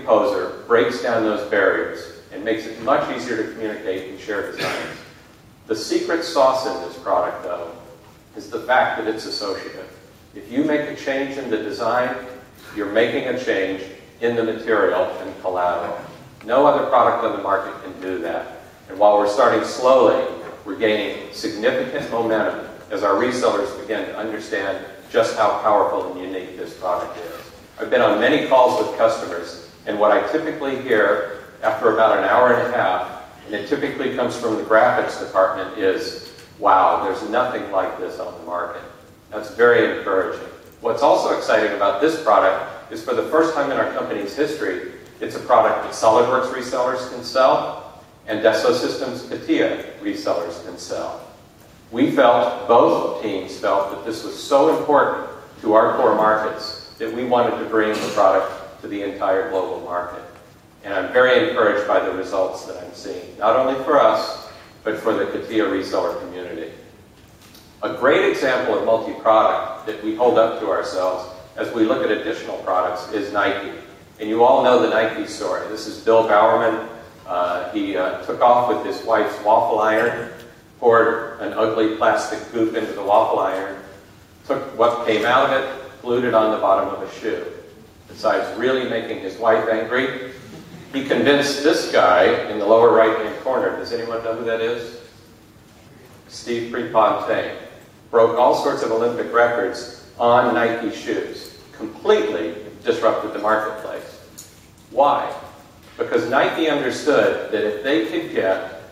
composer breaks down those barriers and makes it much easier to communicate and share designs. The secret sauce in this product, though, is the fact that it's associative. If you make a change in the design, you're making a change in the material and collateral. No other product on the market can do that. And while we're starting slowly, we're gaining significant momentum as our resellers begin to understand just how powerful and unique this product is. I've been on many calls with customers, and what I typically hear after about an hour and a half, and it typically comes from the graphics department, is, wow, there's nothing like this on the market. That's very encouraging. What's also exciting about this product is, for the first time in our company's history, it's a product that SolidWorks resellers can sell and Dassault Systemes CATIA resellers can sell. We felt, both teams felt, that this was so important to our core markets that we wanted to bring the product to the entire global market. And I'm very encouraged by the results that I'm seeing, not only for us, but for the CATIA reseller community. A great example of multi-product that we hold up to ourselves as we look at additional products is Nike. And you all know the Nike story. This is Bill Bowerman. He took off with his wife's waffle iron, poured an ugly plastic goop into the waffle iron, took what came out of it, glued it on the bottom of a shoe. Besides really making his wife angry, he convinced this guy in the lower right-hand corner. Does anyone know who that is? Steve Prefontaine. Broke all sorts of Olympic records on Nike shoes. Completely disrupted the marketplace. Why? Because Nike understood that if they could get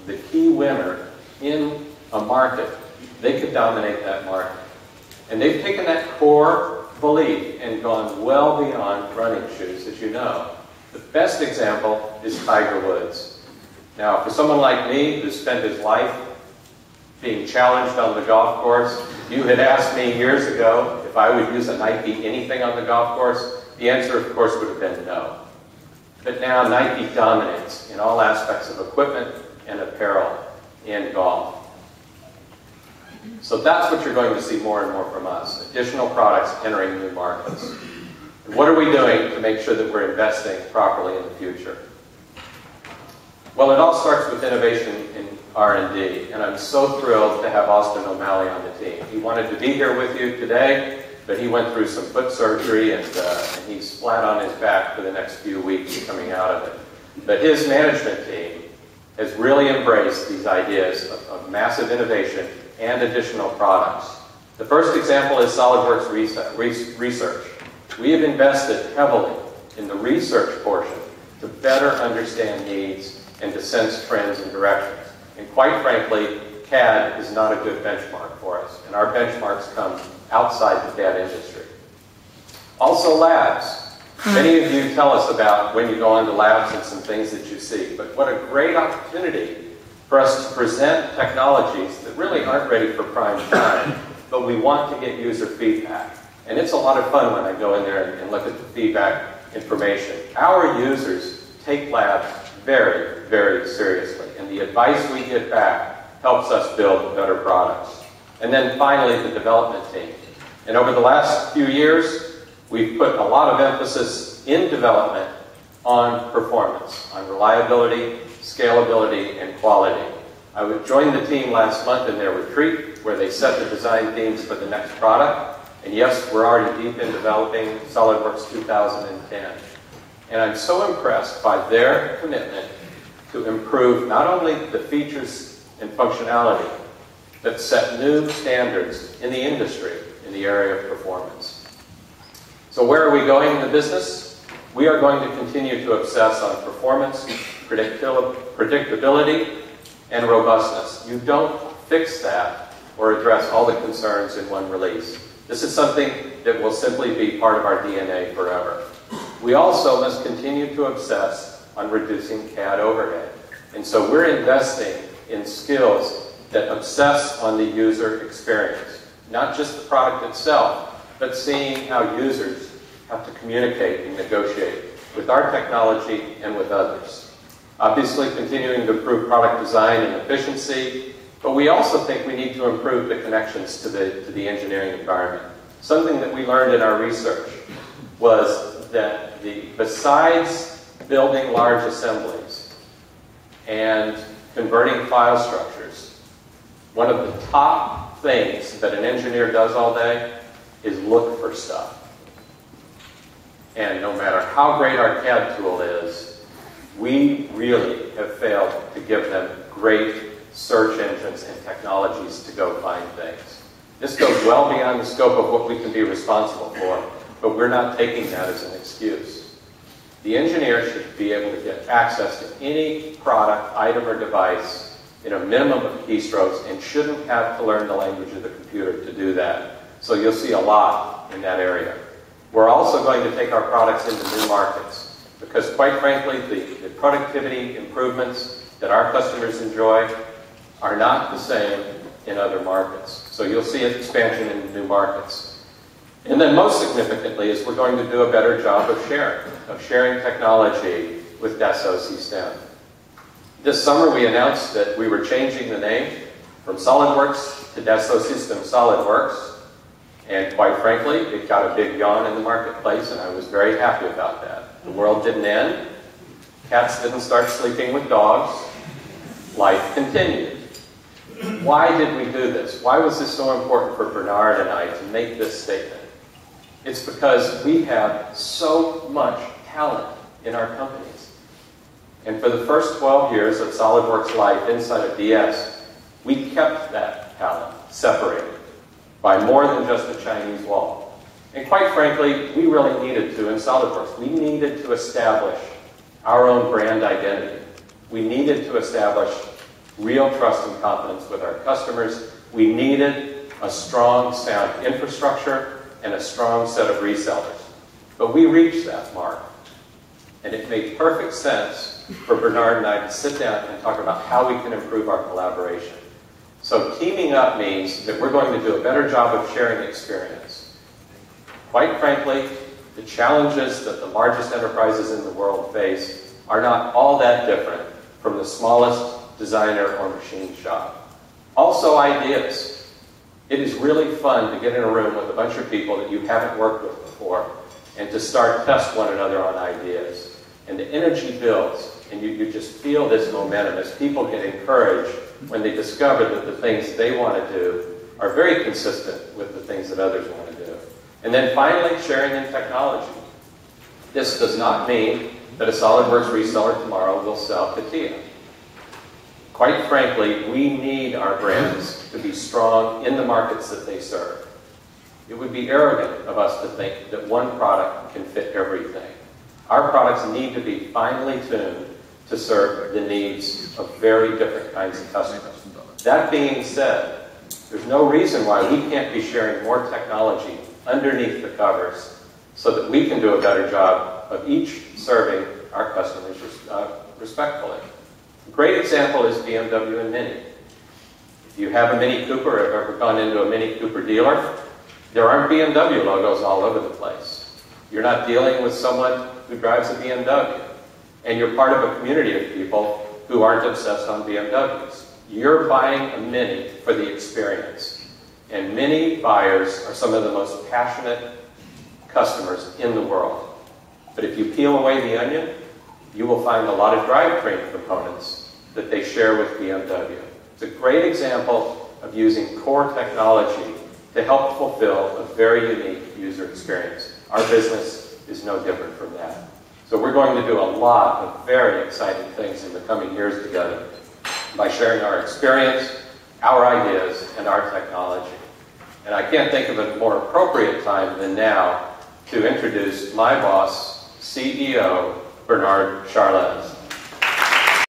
the key winner in a market, they could dominate that market. And they've taken that core belief and gone well beyond running shoes, as you know. The best example is Tiger Woods. Now, for someone like me who spent his life being challenged on the golf course, if you had asked me years ago if I would use a Nike anything on the golf course, the answer, of course, would have been no. But now Nike dominates in all aspects of equipment and apparel in golf. So that's what you're going to see more and more from us, additional products entering new markets. And what are we doing to make sure that we're investing properly in the future? Well, it all starts with innovation in R&D, and I'm so thrilled to have Austin O'Malley on the team. He wanted to be here with you today, but he went through some foot surgery, and he's flat on his back for the next few weeks coming out of it. But his management team has really embraced these ideas of massive innovation and additional products. The first example is SolidWorks research. We have invested heavily in the research portion to better understand needs and to sense trends and directions. And quite frankly, CAD is not a good benchmark for us, and our benchmarks come outside the CAD industry. Also labs. Many of you tell us about when you go into labs and some things that you see, but what a great opportunity for us to present technologies that really aren't ready for prime time, but we want to get user feedback. And it's a lot of fun when I go in there and look at the feedback information. Our users take labs very, very seriously, and the advice we get back helps us build better products. And then finally, the development team. And over the last few years, we've put a lot of emphasis in development on performance, on reliability, scalability, and quality. I would join the team last month in their retreat where they set the design themes for the next product. And yes, we're already deep in developing SolidWorks 2010. And I'm so impressed by their commitment to improve not only the features and functionality, but set new standards in the industry in the area of performance. So where are we going in the business? We are going to continue to obsess on performance, predictability, and robustness. You don't fix that or address all the concerns in one release. This is something that will simply be part of our DNA forever. We also must continue to obsess on reducing CAD overhead. And so we're investing in skills that obsess on the user experience. Not just the product itself, but seeing how users have to communicate and negotiate with our technology and with others. Obviously, continuing to improve product design and efficiency, but we also think we need to improve the connections to the engineering environment. Something that we learned in our research was that besides building large assemblies and converting file structures, one of the top things that an engineer does all day is look for stuff. And no matter how great our CAD tool is, we really have failed to give them great search engines and technologies to go find things. This goes well beyond the scope of what we can be responsible for, but we're not taking that as an excuse. The engineer should be able to get access to any product, item, or device in a minimum of keystrokes and shouldn't have to learn the language of the computer to do that. So you'll see a lot in that area. We're also going to take our products into new markets because, quite frankly, the productivity improvements that our customers enjoy are not the same in other markets. So you'll see an expansion into new markets. And then most significantly is we're going to do a better job of sharing technology with Dassault Systemes. This summer we announced that we were changing the name from SolidWorks to Dassault Systemes SolidWorks. And quite frankly, it got a big yawn in the marketplace, and I was very happy about that. The world didn't end. Cats didn't start sleeping with dogs. Life continued. Why did we do this? Why was this so important for Bernard and I to make this statement? It's because we have so much talent in our companies. And for the first 12 years of SolidWorks life inside of DS, we kept that talent separated by more than just a Chinese wall. And quite frankly, we really needed to in SolidWorks. We needed to establish our own brand identity. We needed to establish real trust and confidence with our customers. We needed a strong, sound infrastructure and a strong set of resellers. But we reached that mark. And it made perfect sense for Bernard and I to sit down and talk about how we can improve our collaboration. So teaming up means that we're going to do a better job of sharing experience. Quite frankly, the challenges that the largest enterprises in the world face are not all that different from the smallest designer or machine shop. Also ideas. It is really fun to get in a room with a bunch of people that you haven't worked with before and to start test one another on ideas. And the energy builds, and you just feel this momentum as people get encouraged when they discover that the things they want to do are very consistent with the things that others want to do. And then finally, sharing in technology. This does not mean that a SolidWorks reseller tomorrow will sell CATIA. Quite frankly, we need our brands to be strong in the markets that they serve. It would be arrogant of us to think that one product can fit everything. Our products need to be finely tuned to serve the needs of very different kinds of customers. That being said, there's no reason why we can't be sharing more technology underneath the covers so that we can do a better job of each serving our customers respectfully. A great example is BMW and Mini. If you have a Mini Cooper or have ever gone into a Mini Cooper dealer, there aren't BMW logos all over the place. You're not dealing with someone who drives a BMW. And you're part of a community of people who aren't obsessed on BMWs. You're buying a Mini for the experience. And Mini buyers are some of the most passionate customers in the world. But if you peel away the onion, you will find a lot of drivetrain components that they share with BMW. It's a great example of using core technology to help fulfill a very unique user experience. Our business is no different from that. So we're going to do a lot of very exciting things in the coming years together by sharing our experience, our ideas, and our technology. And I can't think of a more appropriate time than now to introduce my boss, CEO Bernard Charlez.